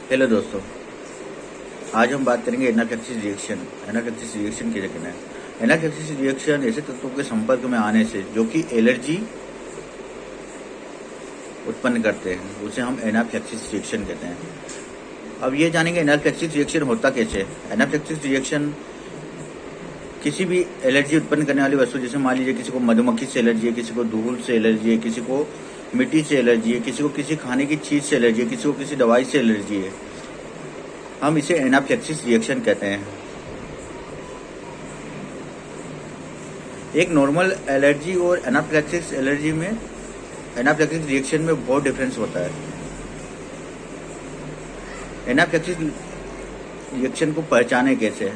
Hello दोस्तों, आज हम बात करेंगे एनाफिलैक्सिस रिएक्शन। एनाफिलैक्सिस रिएक्शन किसे कहते हैं? एनाफिलैक्सिस रिएक्शन ऐसे तत्वों के संपर्क में आने से जो कि एलर्जी उत्पन्न करते हैं, उसे हम एनाफिलैक्सिस रिएक्शन कहते हैं। अब ये जानेंगे एनाफिलैक्सिस रिएक्शन होता कैसे है। एनाफिलैक्सिस रिएक्शन किसी भी एलर्जी उत्पन्न करने वाली वस्तु, जैसे मान लीजिए किसी को मधुमक्खी से एलर्जी है, किसी को धूल से एलर्जी है, किसी को मिट्टी से एलर्जी है, किसी को किसी खाने की चीज से एलर्जी है, किसी को किसी दवाई से एलर्जी है, हम इसे एनाफिलैक्सिस रिएक्शन कहते हैं। एक नॉर्मल एलर्जी और एनाफिलैक्सिस रिएक्शन में बहुत डिफरेंस होता है। एनाफिलैक्सिस रिएक्शन को पहचाने कैसे?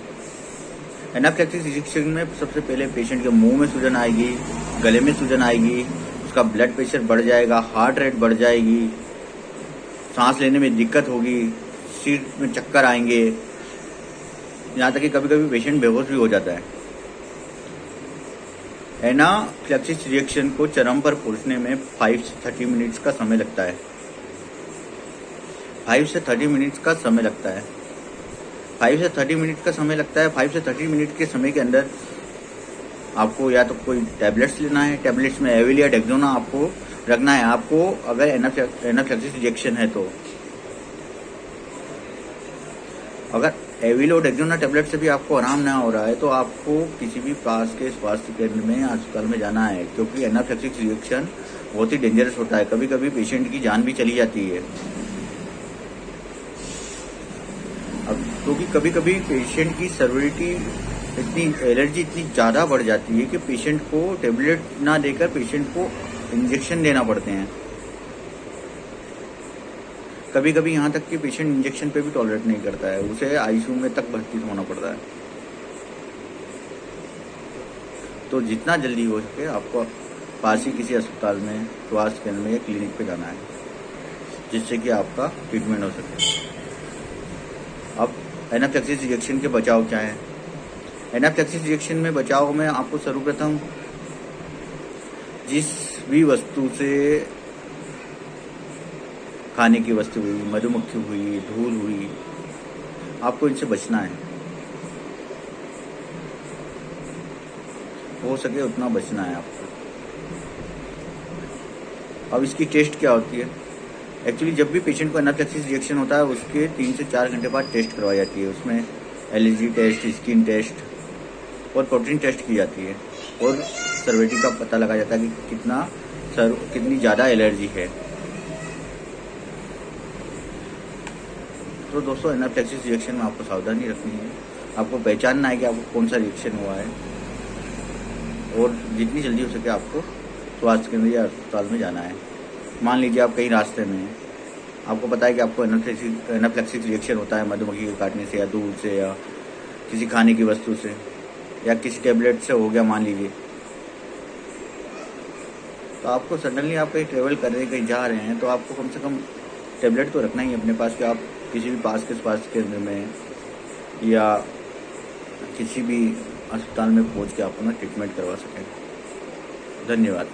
एनाफिलैक्सिस रिएक्शन में सबसे पहले पेशेंट के मुंह में सूजन आएगी, गले में सूजन आएगी, उसका ब्लड प्रेशर बढ़ जाएगा, हार्ट रेट बढ़ जाएगी, सांस लेने में दिक्कत होगी, सिर में चक्कर आएंगे, यहाँ तक कि कभी कभी पेशेंट बेहोश भी हो जाता है। एनाफिलैक्सिस रिएक्शन को चरम पर पहुंचने में 5 से 30 मिनट्स का समय लगता है। 5 से 30 मिनट्स का समय लगता है। 5 से 30 मिनट का समय लगता है। 5 से 30 मिनट के समय के अंदर आपको या तो कोई टैबलेट्स लेना है, टैबलेट्स में एविल या डेक्सोना आपको रखना है। आपको अगर एनाफिलैक्सिस रिएक्शन है तो अगर एविल और डेक्सोना टैबलेट से भी आपको आराम ना हो रहा है तो आपको किसी भी पास के स्वास्थ्य केंद्र में, अस्पताल में जाना है, क्योंकि एनाफिलैक्सिस रिएक्शन बहुत ही डेंजरस होता है। कभी कभी पेशेंट की जान भी चली जाती है। अब क्योंकि कभी कभी पेशेंट की सर्विलिटी एलर्जी इतनी ज़्यादा बढ़ जाती है कि पेशेंट को टेबलेट ना देकर पेशेंट को इंजेक्शन देना पड़ते हैं। कभी कभी यहाँ तक कि पेशेंट इंजेक्शन पे भी टॉलरेट नहीं करता है, उसे आईसीयू में तक भर्ती होना पड़ता है। तो जितना जल्दी हो सके आपको पास ही किसी अस्पताल में, स्वास्थ्य केंद्र में या क्लिनिक पे जाना है, जिससे कि आपका ट्रीटमेंट हो सके। अब एनाफिलैक्सिस रिएक्शन के बचाव क्या है? एनाफिलैक्सिस रिएक्शन में बचाव में आपको सर्वप्रथम जिस भी वस्तु से, खाने की वस्तु हुई, मधुमक्खी हुई, धूल हुई, आपको इनसे बचना है। हो सके उतना बचना है आपको। अब इसकी टेस्ट क्या होती है? एक्चुअली जब भी पेशेंट को एनाफिलैक्सिस रिएक्शन होता है उसके 3 से 4 घंटे बाद टेस्ट करवाई जाती है। उसमें एलर्जी टेस्ट, स्किन टेस्ट और प्रोटीन टेस्ट की जाती है और सर्विलिटी का पता लगाया जाता है कि कितनी ज़्यादा एलर्जी है। तो दोस्तों, एनाफिलैक्सिस रिएक्शन में आपको सावधानी रखनी है। आपको पहचानना है कि आपको कौन सा रिएक्शन हुआ है और जितनी जल्दी हो सके आपको स्वास्थ्य केंद्र या अस्पताल में जाना है। मान लीजिए आप कहीं रास्ते में हैं, आपको पता है कि आपको एनाफिलैक्सिस रिएक्शन होता है मधुमक्खी के काटने से या धूल से या किसी खाने की वस्तु से या किसी टैबलेट से हो गया मान लीजिए, तो आपको सडनली आप कहीं ट्रेवल कर रहे हैं, कहीं जा रहे हैं, तो आपको कम से कम टैबलेट तो रखना ही है अपने पास कि आप किसी भी पास के स्वास्थ्य केंद्र में या किसी भी अस्पताल में पहुंच के आप अपना ट्रीटमेंट करवा सकें। धन्यवाद।